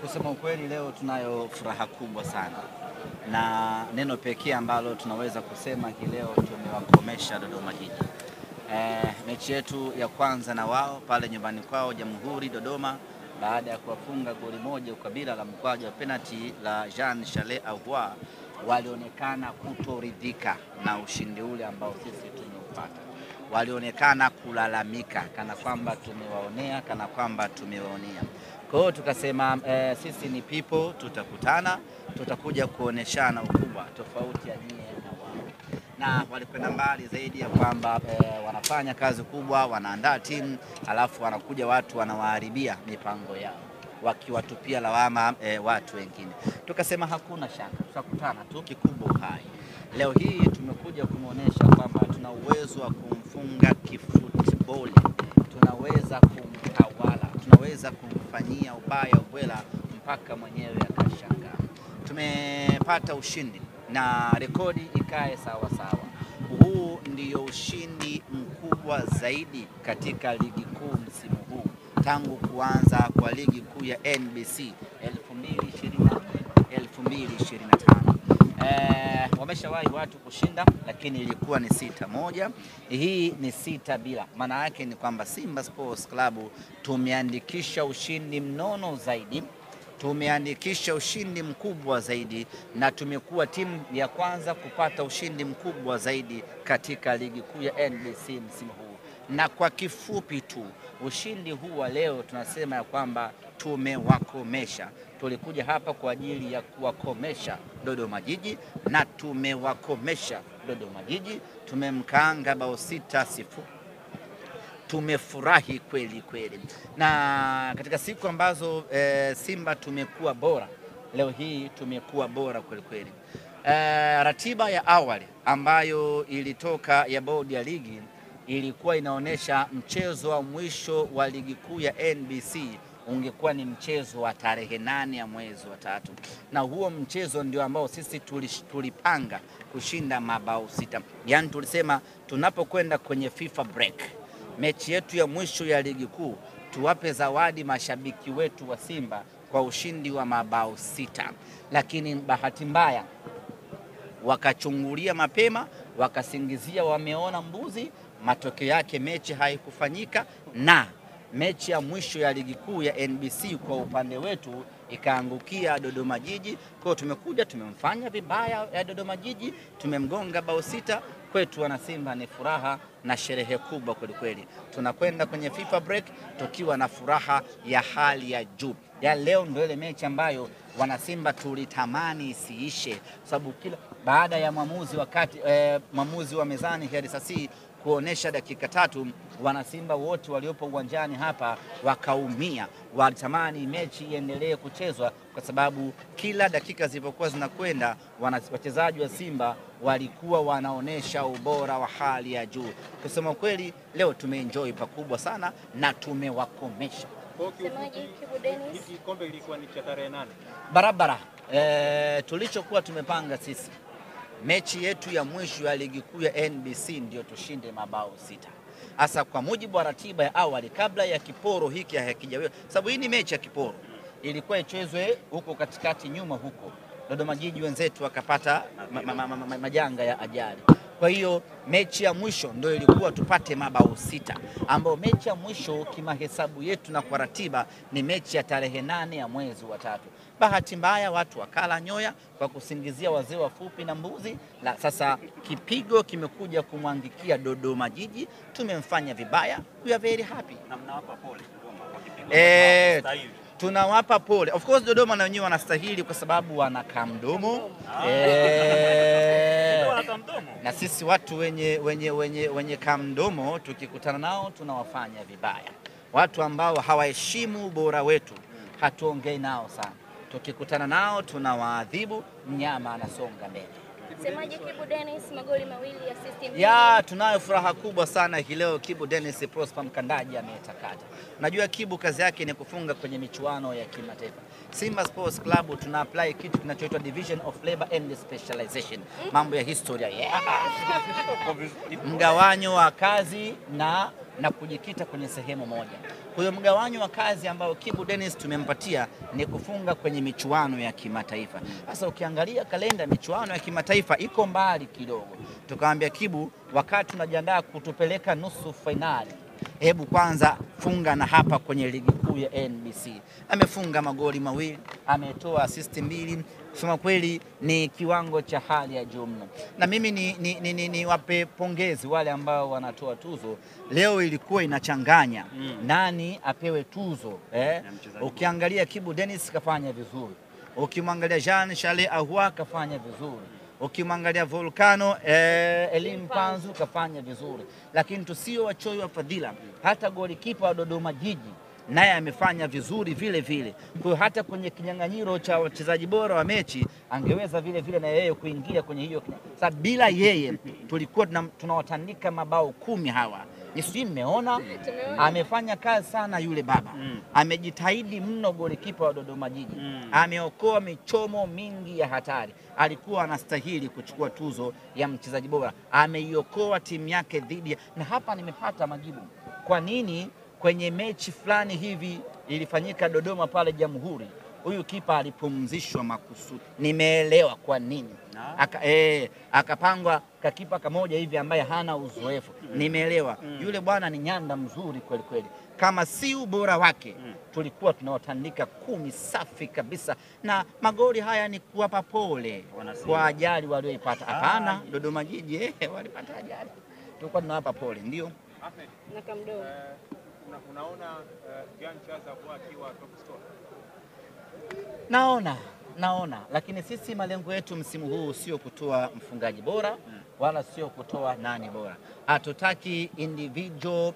Kusema ukweli, leo tunayo furaha kubwa sana, na neno pekee ambalo tunaweza kusema hii leo, tumewakomesha Dodoma Jiji. Mechi yetu ya kwanza na wao pale nyumbani kwao Jamhuri Dodoma, baada ya kuwafunga goli moja ukabila la mkwaju wa penalty la Jean Charles Ahoua, walionekana kutoridhika na ushindi ule ambao sisi tumeupata. Walionekana kulalamika kana kwamba tumewaonea, kana kwamba tumewaonea. Kwa hiyo tukasema sisi ni people, tutakutana, tutakuja kuoneshana ukubwa tofauti ya nyie na wao. Na walikwenda mbali zaidi ya kwamba wanafanya kazi kubwa, wanaandaa timu, alafu wanakuja watu wanawaharibia mipango yao, wakiwatupia lawama watu wengine. Tukasema hakuna shaka, tutakutana tu, kikubwa uhai. Leo hii tumekuja kumuonesha kwamba tuna uwezo wa kumfunga kifootball, tunaweza kumtawala, tunaweza kumfanyia ubaya ubwela mpaka mwenyewe akashangaa. Tumepata ushindi na rekodi ikae sawa sawa. Huu ndio ushindi mkubwa zaidi katika ligi kuu msimu huu tangu kuanza kwa ligi kuu ya NBC 2024-2025. Wameshawahi watu kushinda, lakini ilikuwa ni 6-1. Hii ni 6-0. Maana yake ni kwamba Simba Sports Club tumeandikisha ushindi mnono zaidi, tumeandikisha ushindi mkubwa zaidi, na tumekuwa timu ya kwanza kupata ushindi mkubwa zaidi katika ligi kuu ya NBC msimu huu. Na kwa kifupi tu, ushindi huu wa leo tunasema ya kwamba tumewakomesha. Tulikuja hapa kwa ajili ya kuwakomesha Dodoma Jiji na tumewakomesha Dodoma Jiji. Tumemkaanga bao 6-0. Tumefurahi kweli kweli. Na katika siku ambazo Simba tumekuwa bora, leo hii tumekuwa bora kweli kweli. Ratiba ya awali ambayo ilitoka ya bodi ya ligi ilikuwa inaonyesha mchezo wa mwisho wa ligi kuu ya NBC ungekuwa ni mchezo wa tarehe 8 ya mwezi wa 3, na huo mchezo ndio ambao sisi tulipanga kushinda mabao 6. Yaani tulisema tunapokwenda kwenye FIFA break, mechi yetu ya mwisho ya ligi kuu, tuwape zawadi mashabiki wetu wa Simba kwa ushindi wa mabao 6. Lakini bahati mbaya wakachungulia mapema, wakasingizia wameona mbuzi. Matokeo yake mechi haikufanyika, na mechi ya mwisho ya ligi kuu ya NBC kwa upande wetu ikaangukia Dodoma Jiji. Kwa tumekuja tumemfanya vibaya ya Dodoma Jiji, tumemgonga bao 6. Kwetu wana Simba ni furaha na sherehe kubwa kweli kweli. Tunakwenda kwenye FIFA break tukiwa na furaha ya hali ya juu. Ya leo ndio ile mechi ambayo wana Simba tulitamani isiishe, sababu kila baada ya mwamuzi wa mezani Herisasi kuonesha dakika 3, wana Simba wote waliopo uwanjani hapa wakaumia. Walitamani mechi iendelee kuchezwa kwa sababu kila dakika zilipokuwa zinakwenda wachezaji wa Simba walikuwa wanaonesha ubora wa hali ya juu. Kusema kweli, leo tumeenjoy pakubwa sana na tumewakomesha. Hiki kombe ilikuwa ni cha tarehe 8 barabara. Tulichokuwa tumepanga sisi, mechi yetu ya mwisho ya ligi kuu ya NBC ndio tushinde mabao 6. Hasa kwa mujibu wa ratiba ya awali, kabla ya kiporo hiki hakijawepo, sababu hii ni mechi ya kiporo, ilikuwa ichezwe huko katikati nyuma huko Dodoma Jiji, wenzetu wakapata majanga ya ajali. Kwa hiyo mechi ya mwisho ndio ilikuwa tupate mabao 6, ambao mechi ya mwisho kimahesabu yetu na kwa ratiba ni mechi ya tarehe 8 ya mwezi wa 3. Bahati mbaya watu wakala nyoya kwa kusingizia wazee wafupi na mbuzi. Sasa kipigo kimekuja kumwangikia Dodoma Jiji, tumemfanya vibaya. We are very happy. Na mnawapa pole Dodoma kwa kipigo. Tunawapa pole. Of course Dodoma na wenyewe wanastahili kwa sababu wana kamdomo. Na sisi watu wenye kamdomo tukikutana nao tunawafanya vibaya. Watu ambao hawaheshimu ubora wetu hatuongei nao sana. Tukikutana nao tunawaadhibu, mnyama anasonga mbele. Semaje Kibu Dennis, magoli 2 ya system? Ya, tunayo furaha kubwa sana hii leo. Kibu Dennis Prosper Mkandaji ametakata. Unajua Kibu kazi yake ni kufunga kwenye michuano ya kimataifa. Simba Sports Club tuna apply kitu kinachoitwa Division of Labor and Specialization. Mambo ya historia. Mgawanyo wa kazi na na kujikita kwenye sehemu moja. Kwa hiyo mgawanyo wa kazi ambao Kibu Denis tumempatia ni kufunga kwenye michuano ya kimataifa. Sasa ukiangalia kalenda, michuano ya kimataifa iko mbali kidogo. Tukamwambia Kibu, wakati tunajiandaa kutupeleka nusu fainali, hebu kwanza funga na hapa kwenye ligi kuu ya NBC. Amefunga magoli mawili, ametoa assist 2. Kusema kweli ni kiwango cha hali ya juu mno. Na mimi ni wape pongezi wale ambao wanatoa tuzo. Leo ilikuwa inachanganya nani apewe tuzo. Ukiangalia Kibu Denis kafanya vizuri. Ukimwangalia Jean Charles Ahoua kafanya vizuri. Ukimwangalia Volcano Elim Panzu kafanya vizuri. Lakini tusio wachoyo wa fadhila, hata golikipa wa Dodoma Jiji naye amefanya vizuri vile vile. Kwa hata kwenye kinyang'anyiro cha wachezaji bora wa mechi angeweza vile vile na yeye kuingia kwenye hiyo. Sasa bila yeye tulikuwa tunawatandika mabao 10 hawa. Nisijui mmeona, amefanya kazi sana yule baba. Amejitahidi mno golikipa wa Dodoma Jiji. Ameokoa michomo mingi ya hatari. Alikuwa anastahili kuchukua tuzo ya mchezaji bora. Ameiokoa timu yake dhidi na hapa nimepata majibu. Kwa nini kwenye mechi fulani hivi ilifanyika Dodoma pale Jamhuri, huyu kipa alipumzishwa makusudi? Nimeelewa kwa nini. Akapangwa kakipa kamoja hivi ambaye hana uzoefu. Nimeelewa. Yule bwana ni nyanda mzuri kweli kweli. Kama si ubora wake tulikuwa tunawatandika 10 safi kabisa. Na magoli haya ni kuwapa pole kwa ajali walioipata. Hapana, Dodoma Jiji walipata ajali. Tulikuwa tunawapa pole, ndio. Na Kamdo. Unaona Jean Charles Ahoua akiwa top scorer? Naona, lakini sisi malengo yetu msimu huu sio kutoa mfungaji bora wala sio kutoa nani bora. Hatutaki individual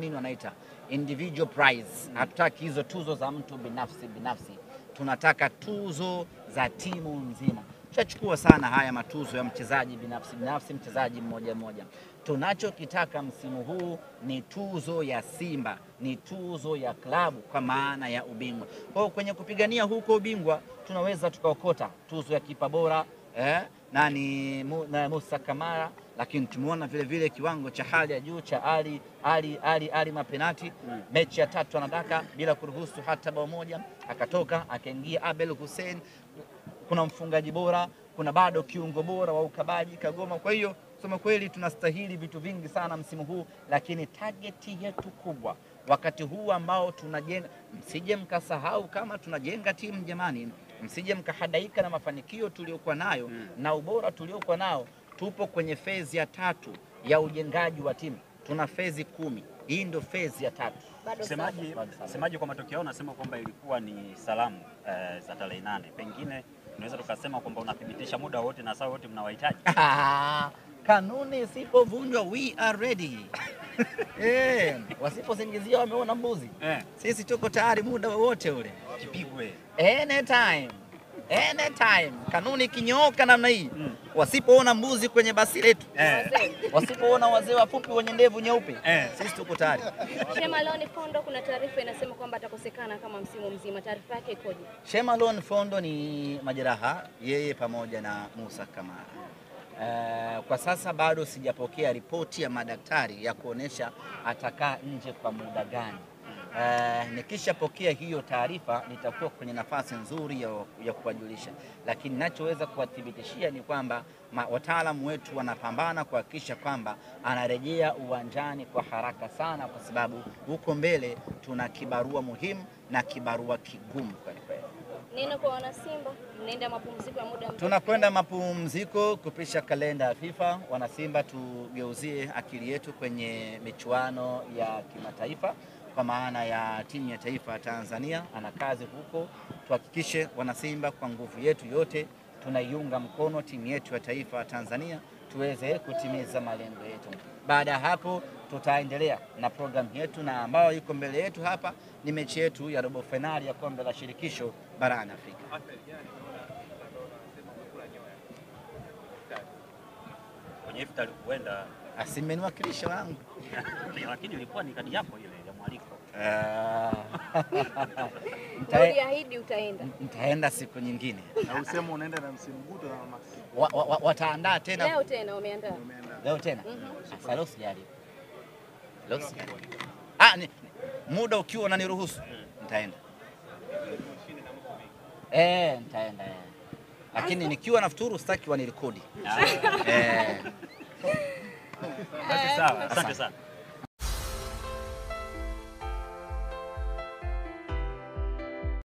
nini wanaita individual prize. Hatutaki hizo tuzo za mtu binafsi. Tunataka tuzo za timu nzima. Tutachukua sana haya matuzo ya mchezaji binafsi, mchezaji mmoja. Tunachokitaka msimu huu ni tuzo ya Simba, ni tuzo ya klabu kwa maana ya ubingwa. Kwa kwenye kupigania huko ubingwa tunaweza tukaokota tuzo ya kipa bora na Musa Kamara, lakini tumeona vile vile kiwango cha hali ya juu cha Ali Mapenati. Mechi ya 3 anadaka bila kuruhusu hata bao moja, akatoka akaingia Abel Hussein. Kuna mfungaji bora, kuna bado kiungo bora wa ukabaji Kagoma. Kwa hiyo kusema kweli tunastahili vitu vingi sana msimu huu, lakini targeti yetu kubwa wakati huu ambao tunajenga, msije mkasahau kama tunajenga timu jamani, msije mkahadaika na mafanikio tuliokuwa nayo na ubora tuliokuwa nao. Tupo kwenye phase ya 3 ya ujengaji wa timu. Tuna phase 10. Hii ndio phase ya 3. Semaji kwa matokeo unasema kwamba ilikuwa ni salamu za tarehe 8. Pengine tunaweza tukasema kwamba unathibitisha muda wote na saa wote mnawahitaji. Kanuni isipovunjwa we are ready. Wasiposingizia wameona mbuzi. Sisi tuko tayari muda wowote ule. Kipigwe. Anytime. Kanuni kinyooka namna hii. Wasipoona mbuzi kwenye basi letu. Wasipoona wazee wafupi wenye ndevu nyeupe. Sisi tuko tayari. Shemalon Fondo, kuna taarifa inasema kwamba atakosekana kama msimu mzima. Taarifa yake ikoje? Shemalon Fondo ni majeraha, yeye pamoja na Musa Kamara. Kwa sasa bado sijapokea ripoti ya madaktari ya kuonesha atakaa nje kwa muda gani. Nikishapokea hiyo taarifa nitakuwa kwenye nafasi nzuri ya kuwajulisha, lakini ninachoweza kuwathibitishia ni kwamba wataalamu wetu wanapambana kuhakikisha kwamba anarejea uwanjani kwa haraka sana, kwa sababu huko mbele tuna kibarua muhimu na kibarua kigumu kweli kweli. Neno kwa wana Simba, mnaenda mapumziko ya muda mrefu. Tunakwenda mapumziko kupisha kalenda ya FIFA. Wana Simba, tugeuzie akili yetu kwenye michuano ya kimataifa kwa maana ya timu ya taifa Tanzania ana kazi huko. Tuhakikishe wana Simba kwa nguvu yetu yote tunaiunga mkono timu yetu ya taifa Tanzania tuweze kutimiza malengo yetu. Baada ya hapo tutaendelea na programu yetu, na ambayo iko mbele yetu hapa ni mechi yetu ya robo finali ya kombe la shirikisho barani Afrika. Kwenye iftari kuenda asimeniwakilisha wangu. Lakini ilikuwa ni kadi yako ile ya mwaliko. Uliahidi utaenda. Nitaenda siku nyingine. Na usema unaenda na msimu guto na Max. Wataandaa tena. Leo tena wameandaa. Leo tena? Sasa leo sijali. Muda ukiwa unaniruhusu nitaenda. Nitaenda. Lakini nikiwa nafuturu sitaki wanirekodi. Basi sawa, asante sana.